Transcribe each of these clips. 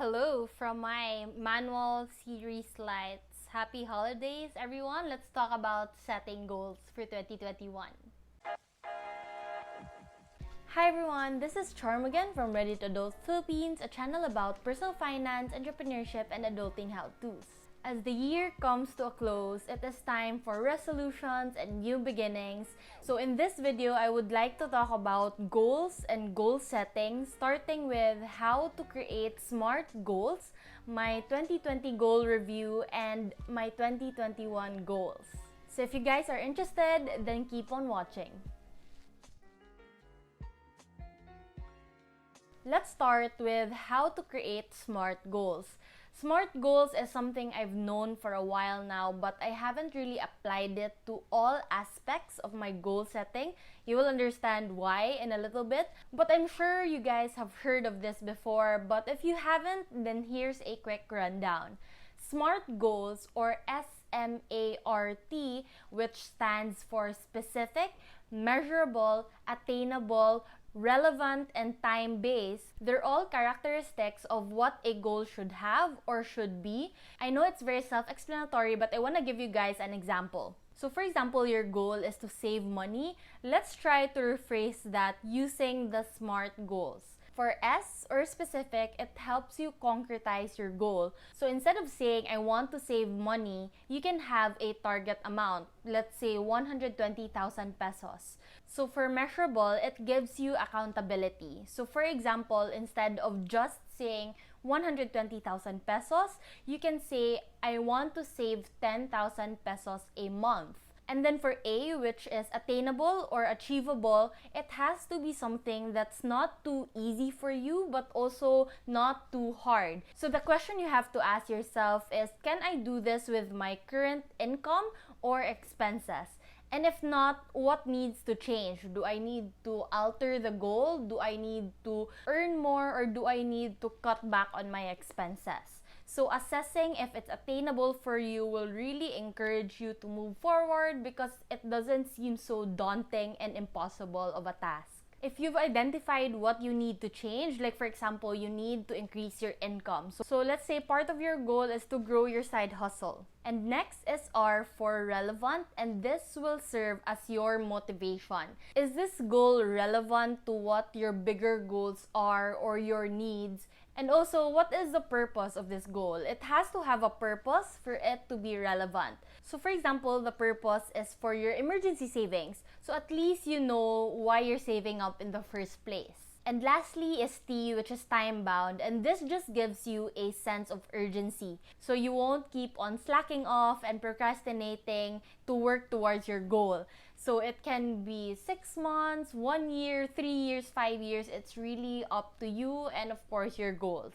Hello from my manual series slides. Happy holidays, everyone. Let's talk about setting goals for 2021. Hi everyone, this is Charm again from Ready2Adult Philippines, a channel about personal finance, entrepreneurship, and adulting how-tos. As the year comes to a close, it is time for resolutions and new beginnings. So in this video, I would like to talk about goals and goal setting, starting with how to create SMART goals, my 2020 goal review, and my 2021 goals. So if you guys are interested, then keep on watching. Let's start with how to create SMART goals. SMART goals is something I've known for a while now, but I haven't really applied it to all aspects of my goal setting. You will understand why in a little bit, but I'm sure you guys have heard of this before, but if you haven't, then here's a quick rundown. SMART goals, or S.M.A.R.T, which stands for specific, measurable, attainable, relevant, and time-based, they're all characteristics of what a goal should have or should be. I know it's very self-explanatory, but I want to give you guys an example. So for example, your goal is to save money. Let's try to rephrase that using the SMART goals. For S, or specific, it helps you concretize your goal. So instead of saying, I want to save money, you can have a target amount. Let's say 120,000 pesos. So for measurable, it gives you accountability. So for example, instead of just saying 120,000 pesos, you can say, I want to save 10,000 pesos a month. And then for A, which is attainable or achievable, it has to be something that's not too easy for you, but also not too hard. So the question you have to ask yourself is, can I do this with my current income or expenses? And if not, what needs to change? Do I need to alter the goal? Do I need to earn more, or do I need to cut back on my expenses? So assessing if it's attainable for you will really encourage you to move forward because it doesn't seem so daunting and impossible of a task. If you've identified what you need to change, like for example, you need to increase your income. So let's say part of your goal is to grow your side hustle. And next is R for relevant, and this will serve as your motivation. Is this goal relevant to what your bigger goals are or your needs? And also, what is the purpose of this goal? It has to have a purpose for it to be relevant. So for example, the purpose is for your emergency savings. So at least you know why you're saving up in the first place. And lastly is T, which is time-bound, and this just gives you a sense of urgency. So you won't keep on slacking off and procrastinating to work towards your goal. So it can be 6 months, 1 year, 3 years, 5 years. It's really up to you and of course your goals.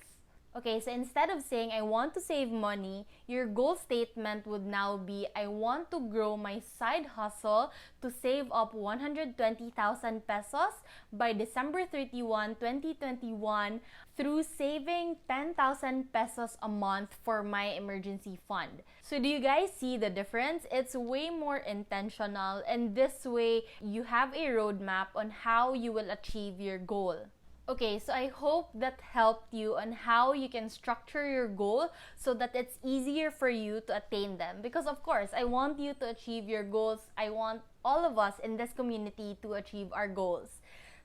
Okay, so instead of saying, I want to save money, your goal statement would now be, I want to grow my side hustle to save up 120,000 pesos by December 31, 2021 through saving 10,000 pesos a month for my emergency fund. So do you guys see the difference? It's way more intentional, and this way you have a roadmap on how you will achieve your goal. Okay, so I hope that helped you on how you can structure your goal so that it's easier for you to attain them. Because of course, I want you to achieve your goals. I want all of us in this community to achieve our goals.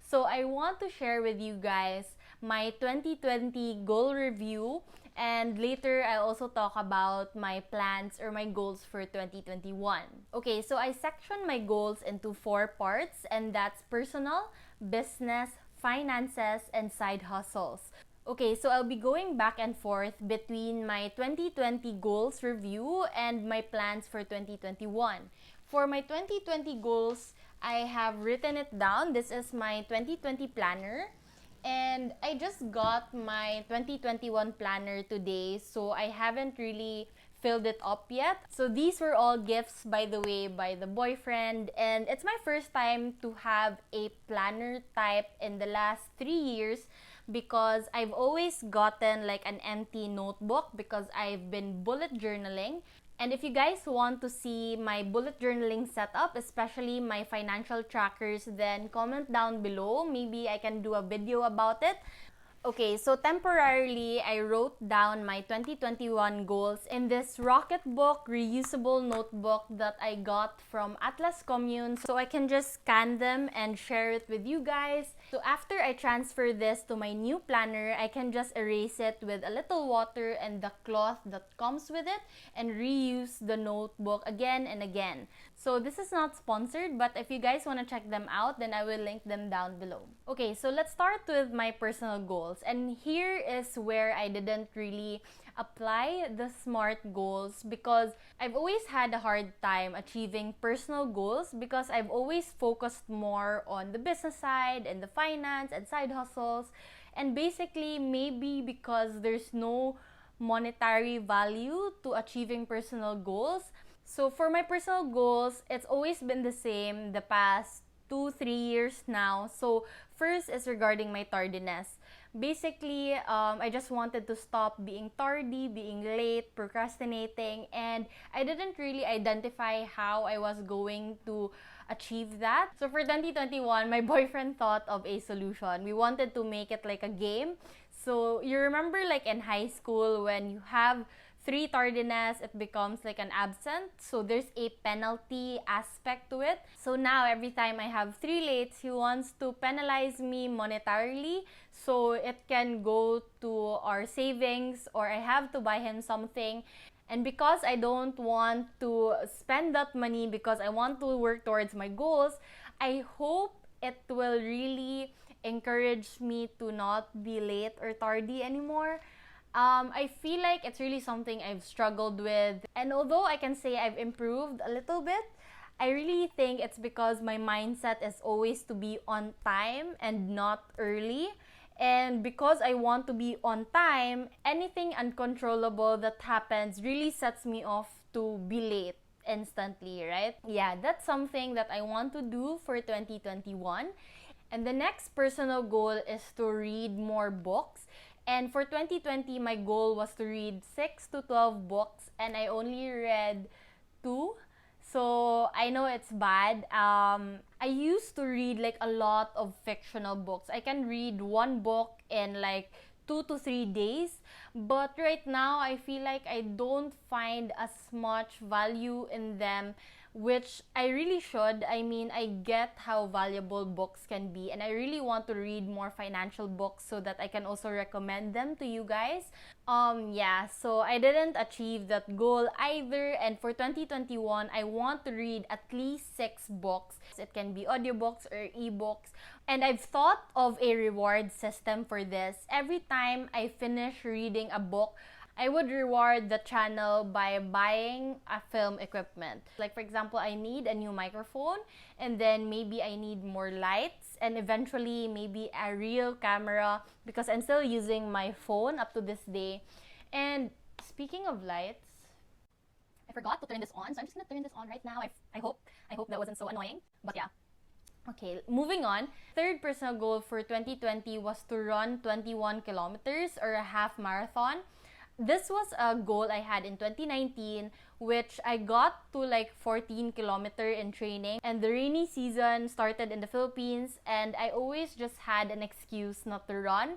So I want to share with you guys my 2020 goal review, and later I'll also talk about my plans or my goals for 2021. Okay, so I section my goals into 4 parts, and that's personal, business, finances, and side hustles. Okay, so I'll be going back and forth between my 2020 goals review and my plans for 2021. For my 2020 goals, I have written it down. This is my 2020 planner. And I just got my 2021 planner today, so I haven't really filled it up yet. So these were all gifts, by the way, by the boyfriend, and it's my first time to have a planner type in the last 3 years because I've always gotten like an empty notebook because I've been bullet journaling. And if you guys want to see my bullet journaling setup, especially my financial trackers, then comment down below. Maybe I can do a video about it. Okay, so temporarily, I wrote down my 2021 goals in this Rocketbook reusable notebook that I got from Atlas Commune, so I can just scan them and share it with you guys. So after I transfer this to my new planner, I can just erase it with a little water and the cloth that comes with it and reuse the notebook again and again. So this is not sponsored, but if you guys want to check them out, then I will link them down below. Okay, so let's start with my personal goals. And here is where I didn't really apply the SMART goals because I've always had a hard time achieving personal goals because I've always focused more on the business side and the finance and side hustles. And basically, maybe because there's no monetary value to achieving personal goals. So for my personal goals, it's always been the same the past 2-3 years now. So first is regarding my tardiness. Basically, I just wanted to stop being tardy, being late, procrastinating, and I didn't really identify how I was going to achieve that. So for 2021, my boyfriend thought of a solution. We wanted to make it like a game. So you remember like in high school when you have 3 tardiness, it becomes like an absent. So there's a penalty aspect to it. So now every time I have 3 lates, he wants to penalize me monetarily. So it can go to our savings or I have to buy him something. And because I don't want to spend that money because I want to work towards my goals, I hope it will really encourage me to not be late or tardy anymore. I feel like it's really something I've struggled with. And although I can say I've improved a little bit, I really think it's because my mindset is always to be on time and not early. And because I want to be on time, anything uncontrollable that happens really sets me off to be late instantly, right? Yeah, that's something that I want to do for 2021. And the next personal goal is to read more books. And for 2020, my goal was to read 6 to 12 books, and I only read 2. So I know it's bad. I used to read like a lot of fictional books. I can read one book in like 2 to 3 days. But right now, I feel like I don't find as much value in them, which I really should. I mean, I get how valuable books can be, and I really want to read more financial books so that I can also recommend them to you guys. Yeah, so I didn't achieve that goal either, and for 2021, I want to read at least 6 books. It can be audiobooks or ebooks, and I've thought of a reward system for this. Every time I finish reading a book, I would reward the channel by buying a film equipment. Like for example, I need a new microphone, and then maybe I need more lights, and eventually maybe a real camera because I'm still using my phone up to this day. And speaking of lights, I forgot to turn this on, so I'm just gonna turn this on right now. I hope that wasn't so annoying, but yeah. Okay, moving on. Third personal goal for 2020 was to run 21 kilometers or a half marathon. This was a goal I had in 2019, which I got to like 14 kilometer in training. And the rainy season started in the Philippines, and I always just had an excuse not to run.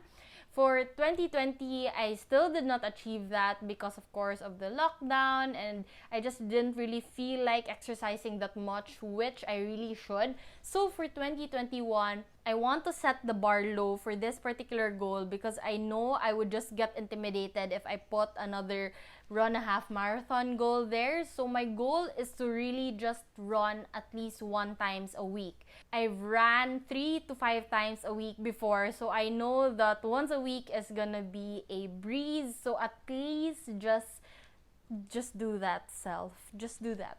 For 2020, I still did not achieve that because, of course, of the lockdown, and I just didn't really feel like exercising that much, which I really should. So for 2021, I want to set the bar low for this particular goal because I know I would just get intimidated if I put another run a half marathon goal there. So my goal is to really just run at least 1 times a week. I've ran 3 to 5 times a week before, so I know that once a week is gonna be a breeze. So at least just do that, self. Just do that.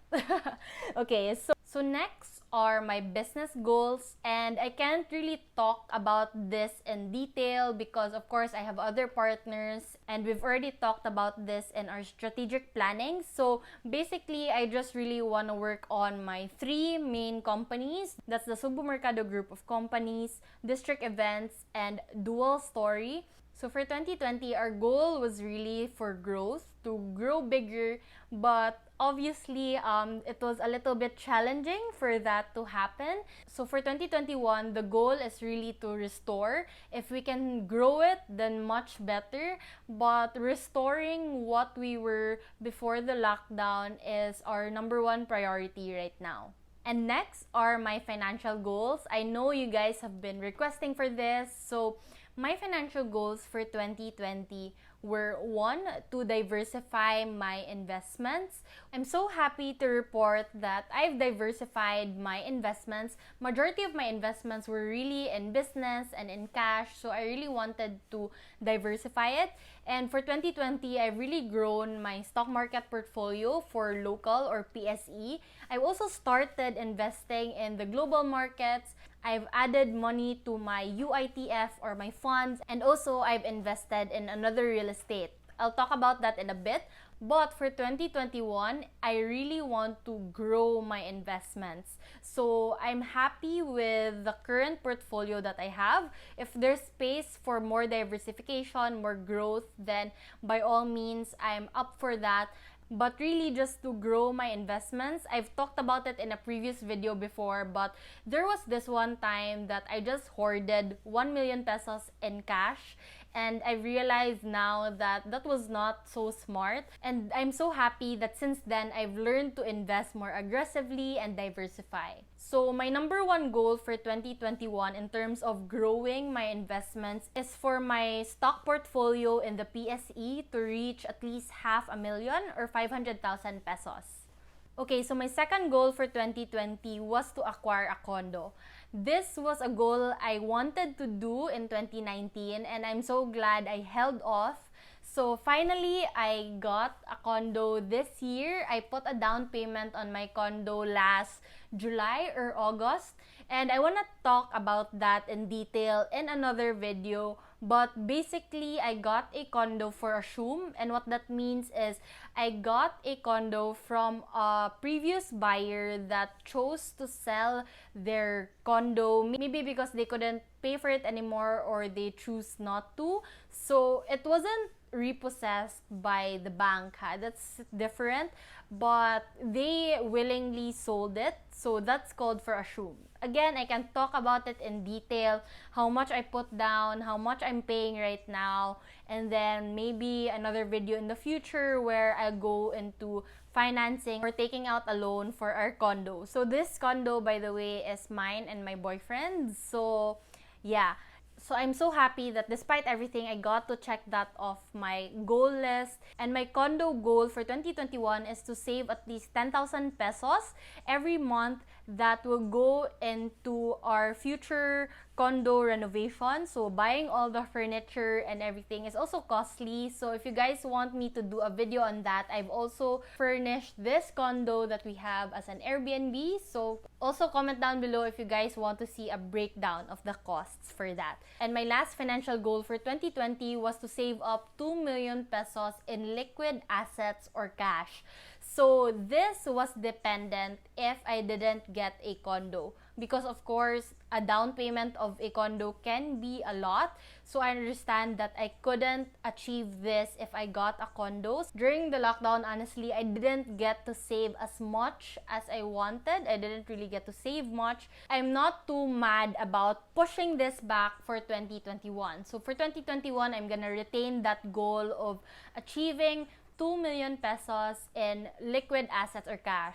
Okay, so next are my business goals, and I can't really talk about this in detail because of course I have other partners and we've already talked about this in our strategic planning. So basically, I just really want to work on my 3 main companies. That's the Subo Mercado group of companies, District Events, and Dual Story. So for 2020, our goal was really for growth. to grow bigger, but obviously it was a little bit challenging for that to happen. So for 2021, the goal is really to restore. If we can grow it, then much better. But restoring what we were before the lockdown is our number one priority right now. And next are my financial goals. I know you guys have been requesting for this. So my financial goals for 2020 were one, to diversify my investments. I'm so happy to report that I've diversified my investments. Majority of my investments were really in business and in cash, so I really wanted to diversify it. And for 2020, I've really grown my stock market portfolio for local or PSE. I've also started investing in the global markets. I've added money to my UITF or my funds, and also I've invested in another real estate. I'll talk about that in a bit. But for 2021, I really want to grow my investments. So I'm happy with the current portfolio that I have. If there's space for more diversification, more growth, then by all means, I'm up for that. But really just to grow my investments. I've talked about it in a previous video before, but there was this one time that I just hoarded 1 million pesos in cash, and I realized now that that was not so smart. And I'm so happy that since then I've learned to invest more aggressively and diversify. So my number one goal for 2021 in terms of growing my investments is for my stock portfolio in the PSE to reach at least 500,000 or 500,000 pesos. Okay, so my second goal for 2020 was to acquire a condo. This was a goal I wanted to do in 2019, and I'm so glad I held off. So finally, I got a condo this year. I put a down payment on my condo last July or August, and I want to talk about that in detail in another video. But basically, I got a condo for a shroom, and what that means is I got a condo from a previous buyer that chose to sell their condo, maybe because they couldn't pay for it anymore or they choose not to. So it wasn't repossessed by the bank, that's different, but they willingly sold it, so that's called for a shroom. Again, I can talk about it in detail, how much I put down, how much I'm paying right now, and then maybe another video in the future where I'll go into financing or taking out a loan for our condo. So this condo, by the way, is mine and my boyfriend's. So yeah. So I'm so happy that despite everything, I got to check that off my goal list. And my condo goal for 2021 is to save at least 10,000 pesos every month that will go into our future condo renovation. So buying all the furniture and everything is also costly. So if you guys want me to do a video on that, I've also furnished this condo that we have as an Airbnb. So also comment down below if you guys want to see a breakdown of the costs for that. And my last financial goal for 2020 was to save up 2 million pesos in liquid assets or cash. So this was dependent if I didn't get a condo, because of course a down payment of a condo can be a lot. So I understand that I couldn't achieve this if I got a condo. During the lockdown, honestly, I didn't get to save as much as I wanted. I didn't really get to save much. I'm not too mad about pushing this back for 2021. So for 2021, I'm gonna retain that goal of achieving 2 million pesos in liquid assets or cash.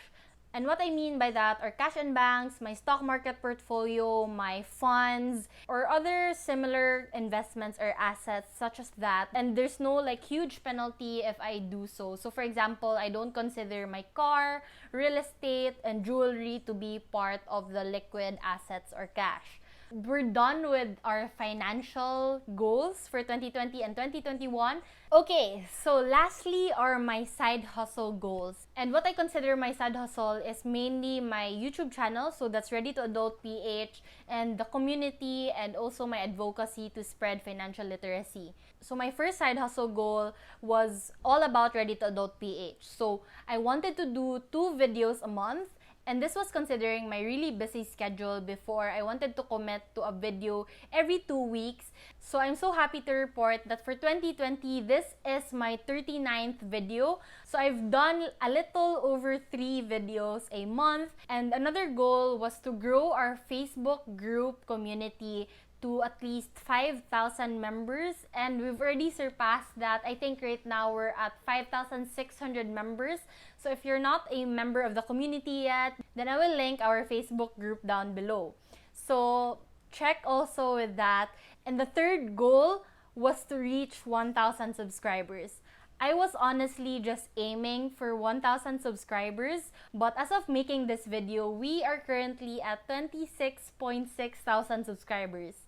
And what I mean by that are cash in banks, my stock market portfolio, my funds, or other similar investments or assets such as that. And there's no like huge penalty if I do so. So for example, I don't consider my car, real estate, and jewelry to be part of the liquid assets or cash. We're done with our financial goals for 2020 and 2021. Okay, so lastly are my side hustle goals. And what I consider my side hustle is mainly my YouTube channel, so that's Ready2Adult Ph, and the community, and also my advocacy to spread financial literacy. So my first side hustle goal was all about Ready2Adult Ph. So I wanted to do 2 videos a month, And this was considering my really busy schedule before. I wanted to commit to a video every 2 weeks. So I'm so happy to report that for 2020, this is my 39th video. So I've done a little over 3 videos a month. And another goal was to grow our Facebook group community to at least 5,000 members, and we've already surpassed that. I think right now we're at 5,600 members. So if you're not a member of the community yet, then I will link our Facebook group down below. So check also with that. And the third goal was to reach 1,000 subscribers. I was honestly just aiming for 1,000 subscribers, but as of making this video, we are currently at 26.6 thousand subscribers.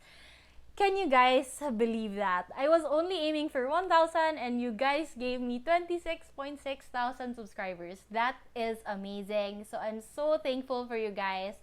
Can you guys believe that? I was only aiming for 1,000 and you guys gave me 26.6 thousand subscribers. That is amazing. So I'm so thankful for you guys.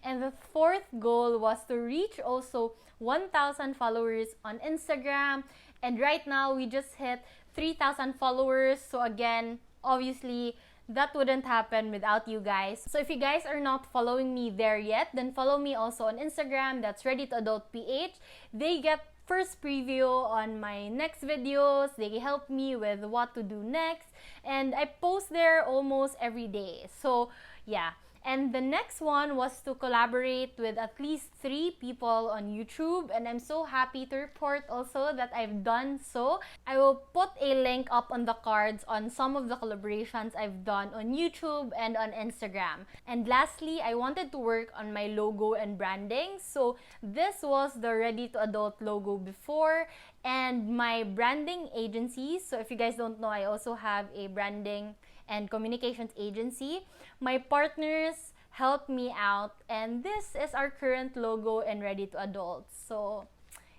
And the fourth goal was to reach also 1,000 followers on Instagram. And right now we just hit 3,000 followers. So again, obviously, that wouldn't happen without you guys. So if you guys are not following me there yet, then follow me also on Instagram. That's Ready2Adult Ph. They get first preview on my next videos. They help me with what to do next. And I post there almost every day. So yeah. And the next one was to collaborate with at least 3 people on YouTube. And I'm so happy to report also that I've done so. I will put a link up on the cards on some of the collaborations I've done on YouTube and on Instagram. And lastly, I wanted to work on my logo and branding. So this was the Ready2Adult logo before. And my branding agency. So if you guys don't know, I also have a branding and communications agency. My partners helped me out, and this is our current logo in Ready2Adult. So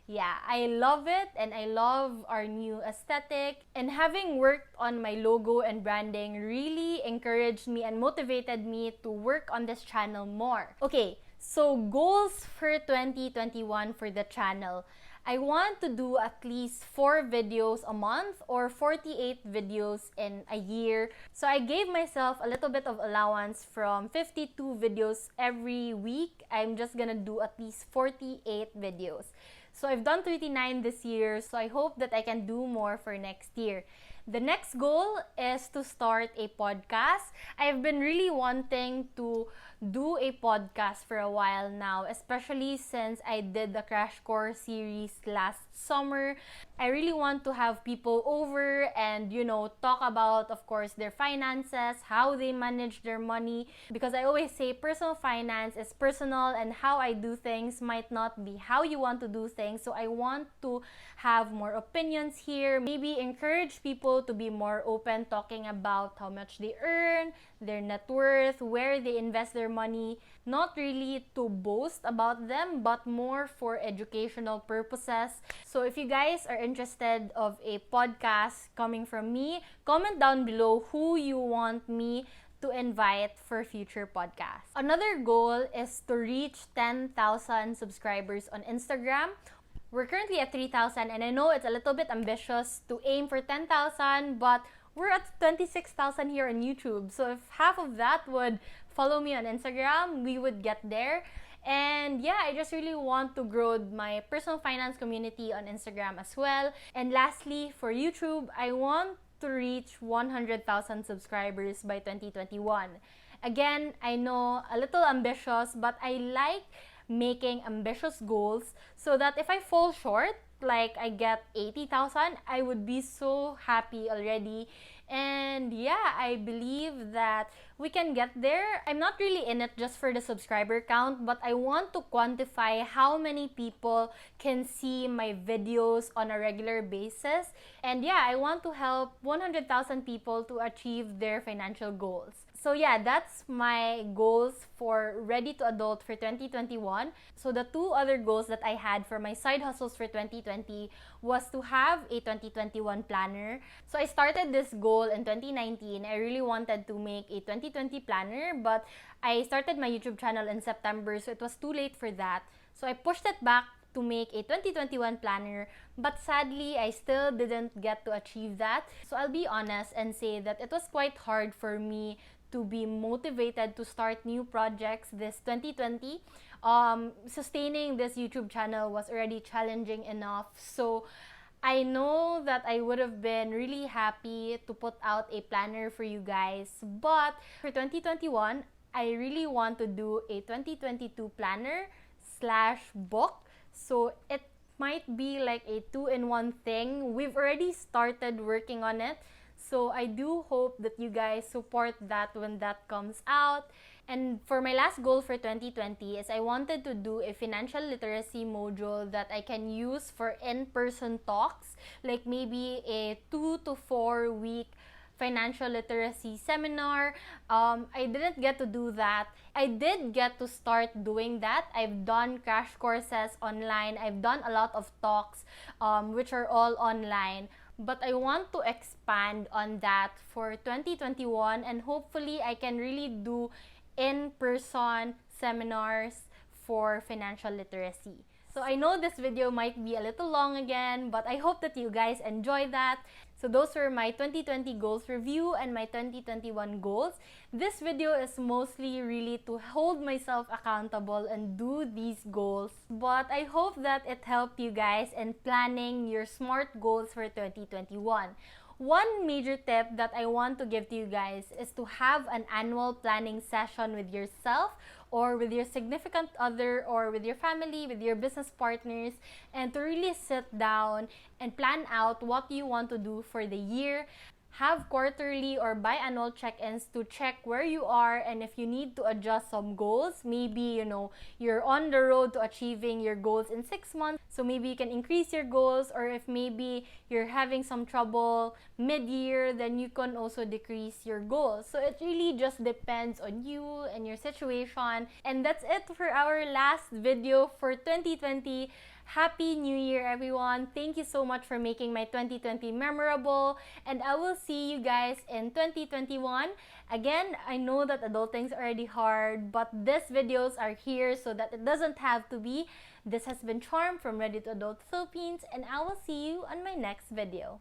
yeah, I love it, and I love our new aesthetic. And having worked on my logo and branding really encouraged me and motivated me to work on this channel more. Okay, so goals for 2021 for the channel. I want to do at least 4 videos a month or 48 videos in a year. So I gave myself a little bit of allowance from 52 videos every week. I'm just gonna do at least 48 videos. So I've done 39 this year, so I hope that I can do more for next year. The next goal is to start a podcast. I've been really wanting to do a podcast for a while now, especially since I did the Crash Course series last summer. I really want to have people over and, talk about, of course, their finances, how they manage their money. Because I always say personal finance is personal and how I do things might not be how you want to do things. So I want to have more opinions here, maybe encourage people to be more open talking about how much they earn, their net worth, where they invest their money, not really to boast about them, but more for educational purposes. So if you guys are interested of a podcast coming from me, comment down below who you want me to invite for future podcasts. Another goal is to reach 10,000 subscribers on Instagram. We're currently at 3,000, and I know it's a little bit ambitious to aim for 10,000, but we're at 26,000 here on YouTube. So if half of that would follow me on Instagram, we would get there. And yeah, I just really want to grow my personal finance community on Instagram as well. And lastly, for YouTube, I want to reach 100,000 subscribers by 2021. Again, I know a little ambitious, but I like making ambitious goals so that if I fall short, like I get 80,000, I would be so happy already. And yeah, I believe that we can get there. I'm not really in it just for the subscriber count, but I want to quantify how many people can see my videos on a regular basis. And yeah, I want to help 100,000 people to achieve their financial goals. So yeah, that's my goals for Ready2Adult for 2021. So the 2 other goals that I had for my side hustles for 2020 was to have a 2021 planner. So I started this goal in 2019. I really wanted to make a 2020 planner, but I started my YouTube channel in September, so it was too late for that. So I pushed it back to make a 2021 planner, but sadly, I still didn't get to achieve that. So I'll be honest and say that it was quite hard for me to be motivated to start new projects this 2020. Sustaining this YouTube channel was already challenging enough. So I know that I would have been really happy to put out a planner for you guys. But for 2021, I really want to do a 2022 planner slash book. So it might be like a two-in-one thing. We've already started working on it. So I do hope that you guys support that when that comes out. And for my last goal for 2020 is I wanted to do a financial literacy module that I can use for in-person talks, like maybe a 2 to 4 week financial literacy seminar. I didn't get to do that. I did get to start doing that. I've done crash courses online. I've done a lot of talks, which are all online. But I want to expand on that for 2021, and hopefully I can really do in-person seminars for financial literacy. So I know this video might be a little long again, but I hope that you guys enjoy that. So those were my 2020 goals review and my 2021 goals. This video is mostly really to hold myself accountable and do these goals. But I hope that it helped you guys in planning your SMART goals for 2021. One major tip that I want to give to you guys is to have an annual planning session with yourself or with your significant other or with your family, with your business partners, and to really sit down and plan out what you want to do for the year. Have quarterly or biannual check-ins to check where you are, and if you need to adjust some goals, maybe you're on the road to achieving your goals in 6 months, so maybe you can increase your goals, or if maybe you're having some trouble mid-year, then you can also decrease your goals. So it really just depends on you and your situation. And that's it for our last video for 2020. Happy New Year, everyone! Thank you so much for making my 2020 memorable, and I will see you guys in 2021. Again, I know that adulting is already hard, but these videos are here so that it doesn't have to be. This has been Charm from Ready2Adult Philippines, and I will see you on my next video.